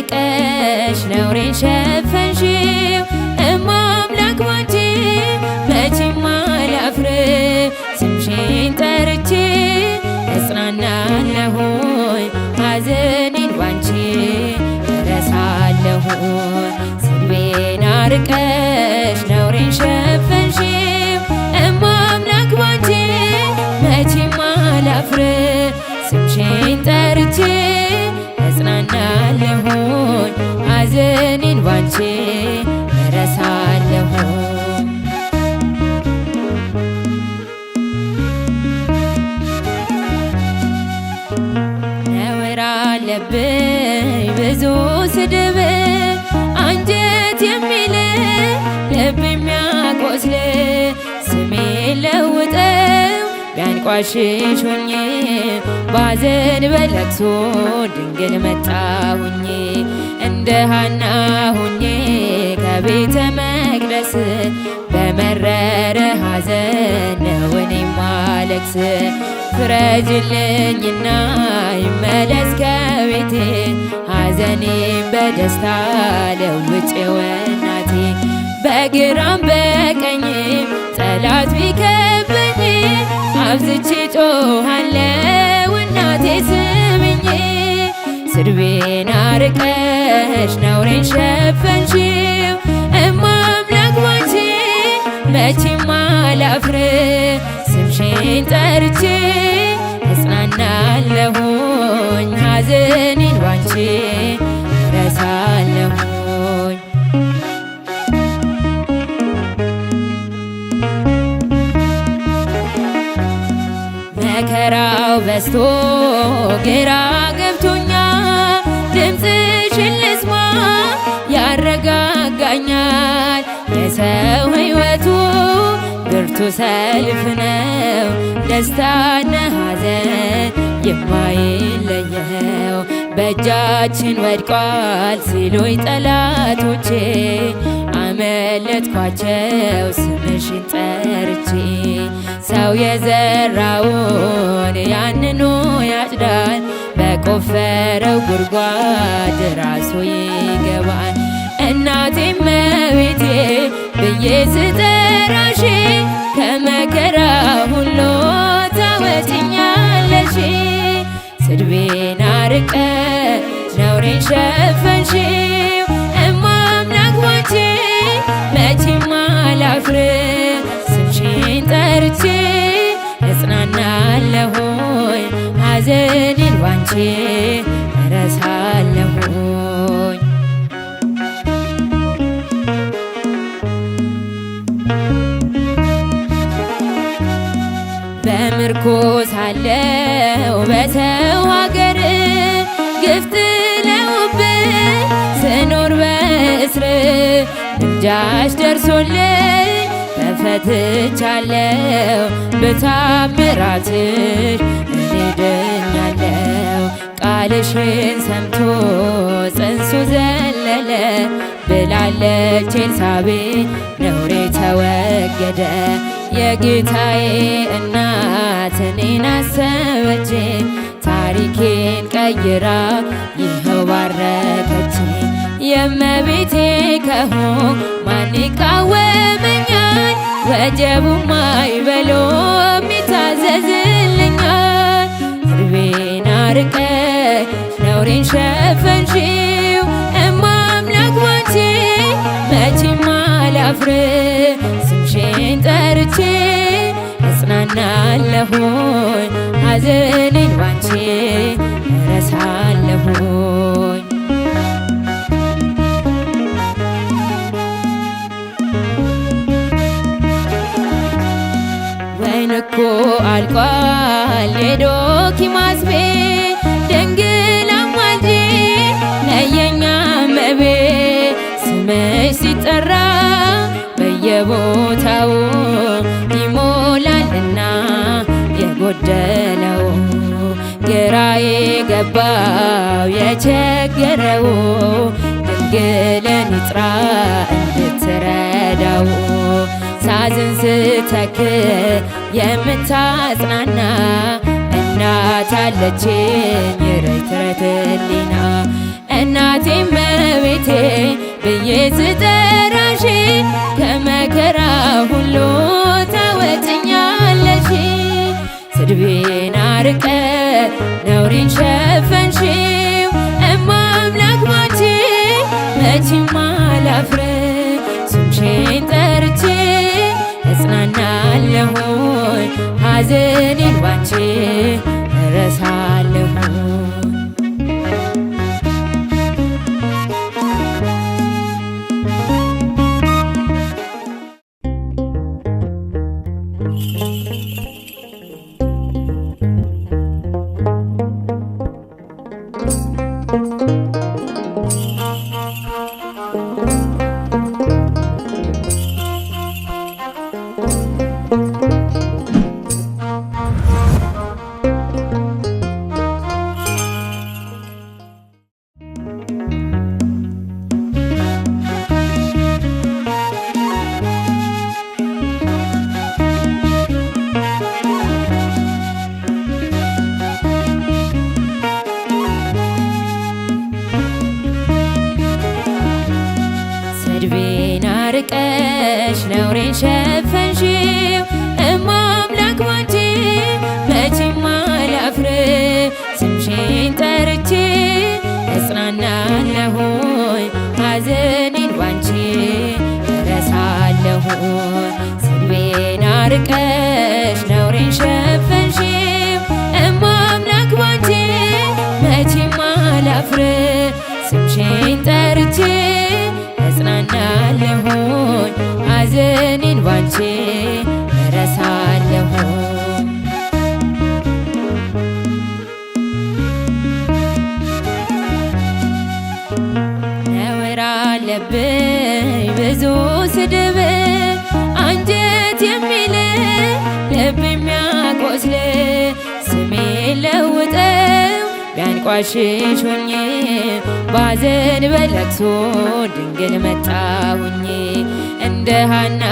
ርቀሽ ነውሬን ሸፈንሽው እማ አምላክ ባንቺ መቼም አላፍር ስምሽን ጠርቼ እጽናናለሁኝ ሐዘኔን ባንቺ እረሳለሁኝ ስድቤን አርቀሽ ነውሬን ሸፈንሽው እማ አምላክ ባንቺ መቼም አላፍር ስምሽን ጠርቼ እጽናናለሁኝ ሐዘኔን ባንቺ እረሳለሁኝ ነውር አለብኝ ብዙ ስድብ አንጀት የሚል ልብ የሚያቆስል ስሜን ለውጠው ቢያንቋሽሽ ሆኜ ባዘን በለቅሶ ድንግል መጣሁኝ እንደ ሐና ሆኜ ከቤተ መቅደስ በመረረ ሐዘን ነው እኔ ማለቅስ ፍረጅልኝና ይመለስ ከቤቴ ሐዘኔን በደስታ ለውጬው እናቴ በግራም በቀኝም ጠላት ቢከበኝ አብዝቼ ጮኻለሁ እናቴ ስሚኝ ስድቤን አርቀሽ ነውሬን ሸፈንሽው እማ አምላክ ባንቺ መቼም አላፍር ስምሽን ጠርቼ እጽናናለሁኝ ሐዘኔን ባንቺ እረሳለሁኝ መከራው በዝቶ ግራ ገብቶኛል ድምፅሽን ልስማ ያረጋጋኛል የሰው ሕይወቱ ብርቱ ሰልፍ ነው ደስታና ሐዘን የማይለየው በእጃችን ወድቋል ሲሉኝ ጠላቶቼ አመለጥኳቸው ስምሽን ጠርቼ ሰው የዘራውን ያንኑ ያጭዳል በቆፈረው ጉድጓድ ራሱ ይገባል እናቴ እመቤቴ ብዬ ስጠራሽ ከመከራ ሁሉ ታወጪኛለሽ ስድቤን አርቀሽ ነውሬን ሸፈንሽው እማ አምላክ ባንቺ መቼም አላፍር ስምሽን ጠርቼ እጽናናለሁኝ ሐዘኔን ባንቺ እረሳለሁኝ በምርኮ ሳለሁ በሰው አገር ግፍ ጥለውብኝ ስኖር በእስር ምልጃሽ ደርሶልኝ ተፈትቻለሁ በታምራትሽ እኔ ድኛለሁ ቃልሽን ሰምቶ ጽንሱ ዘለለ ብላለች ኤልሳቤጥ ነውሬ ተወገደ የጌታዬ እናት እኔን አሰበች ታሪኬን ቀይራ ይኸው ባረከችኝ የእመቤቴ ከሆንኩ ማን ይቃወመኛል ወጀቡም አይበሎም ይታዘዝልኛል ስድቤን አርቀሽ ነውሬን ሸፈንሽው እማ አምላክ ባንቺ መቼም አላፍር ስምሽን ጠርቼ እጽናናለሁኝ ሐዘኔን ባንቺ እረሳለሁኝ ወይን እኮ አልቋል የዶኪማስ ቤት ድንግል አማልጂኝ ነየኛ እመቤት ስምሽ ሲጠራ በየቦታው ይሞላልና የጎደለው ግራ የገባው የቸገረው ድንግልን ይጥራ እንድትረዳው ሳዝን ስተክዝ የምታጽናና እናት አለችኝ ርትረት ሕሊና እናቴ ስጠራሽ ከመከራ ሁሉ ታወጭኛለሽ። ስድቤን አርቀ ነውሬን ሸፈንሽው እማምላክ ባንቺ መቼም አላፍር። ስምሽን ጠርቼ እጽናናለሁኝ ሐዘኔን ባንቺ እረሳለሁ። ስድቤን አርቀሽ ነውሬን ሸፈንሽው እማምላክ ባንቺ መቼም አላፍር። ስምሽን ጠርቼ እጽናናለሁኝ ሐዘኔን ባንቺ እረሳለሁኝ። ስድቤን አርቀሽ ነውሬን ሸፈንሽው እማምላክ ባንቺ መቼም አላፍር። ስምሽን ጠርቼ እጽናናለሁኝ ሐዘኔን ባንቺ እረሳለሁ። ነውር አለብኝ ብዙ ስድብ አንጀት የሚል ልብ የሚያቆስል ስሜን ለውጠው ቢያንቋሽሽ ሆኜ ባዘን በለቅሶ ድንግል መጣሁኝ። እንደ ሐና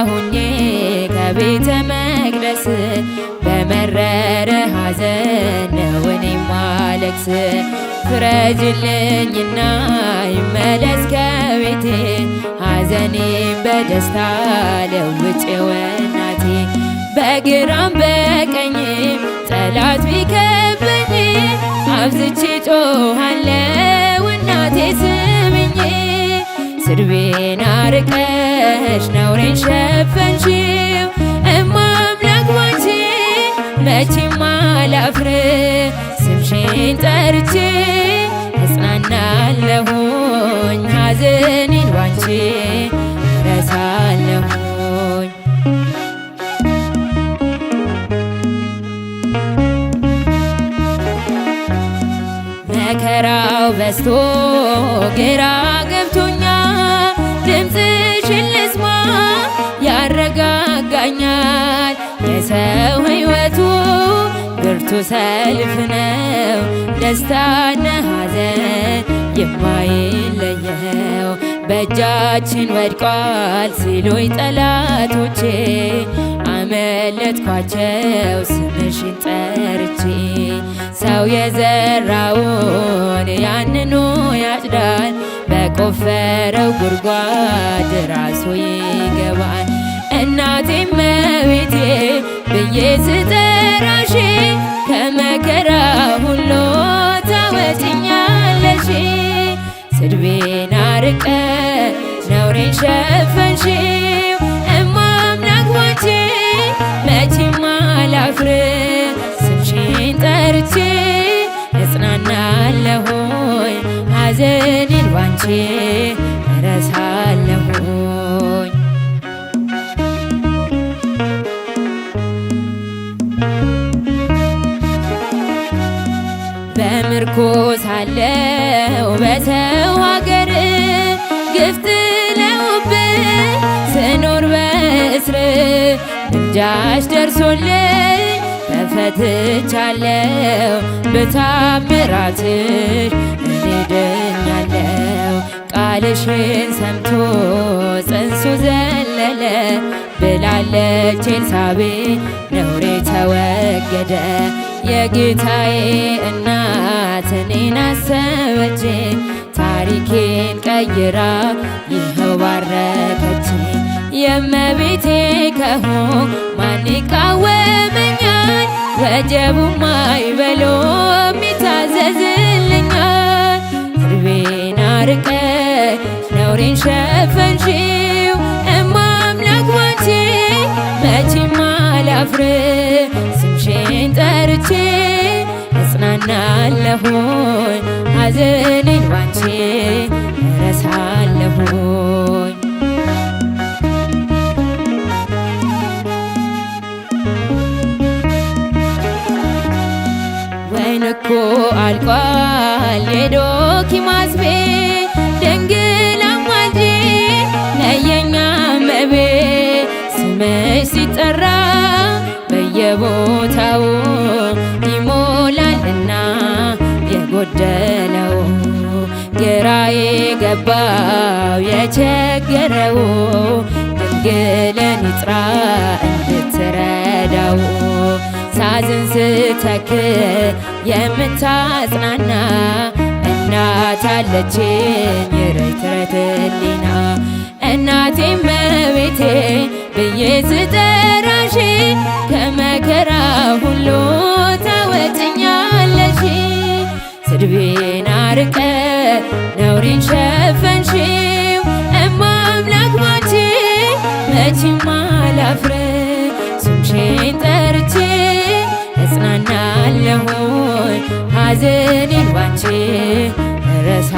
ሆኜ ከቤተ መቅደስ በመረረ ሐዘን ነው እኔ ማለቅስ። ፍረጅልኝና ይመለስ ከቤቴ ሐዘኔን በደስታ ለውጬው እናቴ። በግራም በቀኝም ጠላት ቢከበኝ አብዝቼ ጮኻለሁ እናቴ ስሚኝ። ስድቤን አርቀሽ ነውሬን ሸፈንሽው እማምላክ ባንቺ መቼም አላፍር። ስምሽን ጠርቼ እጽናናለሁኝ ሐዘኔን ባንቺ እረሳለሁኝ። መከራው በዝቶ ግራ ገብቶኛል፣ ድምፅሽን ልስማ ያረጋጋኛል። የሰው ሕይወቱ ብርቱ ሰልፍ ነው፣ ደስታና ሐዘን የማይለየው። በእጃችን ወድቋል ሲሉኝ ጠላቶቼ አመለጥኳቸው ስምሽን ጠርቼ። ሰው የዘራውን ያንኑ ያጭዳል፣ በቆፈረው ጉድጓድ ራሱ ይገባል። እናቴ እመቤቴ ብዬ ስጠራሽ ከመከራ ሁሉ ታወጭኛለሽ። ስድቤን አርቀ ነውሬን ሸፈንሽው እማምላክ ባንቺ መቼም አላፍር። ስምሽን ጠርቼ እጽናናለሁኝ ሐዘኔን ባንቺ እረሳለሁኝ። በምርኮ ሳለሁ በሰው ሀገር ግፍ ጥለውብኝ ስኖር በእስር ምልጃሽ ደርሶልኝ ተፈትቻለሁ። በታምራትሽ እኔ ድኛለሁ። ቃልሽን ሰምቶ ጽንሱ ዘለለ ብላለች ኤልሳቤጥ ነውሬ ተወገደ። የጌታዬ እናት እኔን አሰበች ታሪኬን ቀይራ የባረከች የእመቤቴ ከሆንኩ ማን ይቃወመኛል? ወጀቡም አይበሎም ይታዘዝልኛል። ድቤን አርቀሽ ነውሬን ሸፈንሽው እማ አምላክ ባንቺ መቼም አላፍር። ስምሽን ጠርቼ እጽናናለሁኝ ሐዘኔን ባንቺ እረሳለሁኝ። ወይን እኮ አልቋል የዶኪማስ ቤት ድንግል አማልጂኝ ነየኛ እመቤት። ስምሽ ሲጠራ በየቦታው ይሞላልና የጎደለው ግራ የገባው የቸገረው ድንግልን ይጥራ እንድትረዳው። ሳዝን ስተክዝ የምታጽናና እናት አለችኝ ርትረት ሕሊና። እናቴ እመቤቴ ብዬ ስጠራሽ ከመከራ ሁሉ ታወጭኛለሽ። ስድቤን አርቀሽ ነውሬን ሸፈንሽው እማ አምላክ ባንቺ መቼም አላፍር። ስምሽን ጠርቼ እጽናናለሁኝ ሐዘኔን ባንቺ እረሳ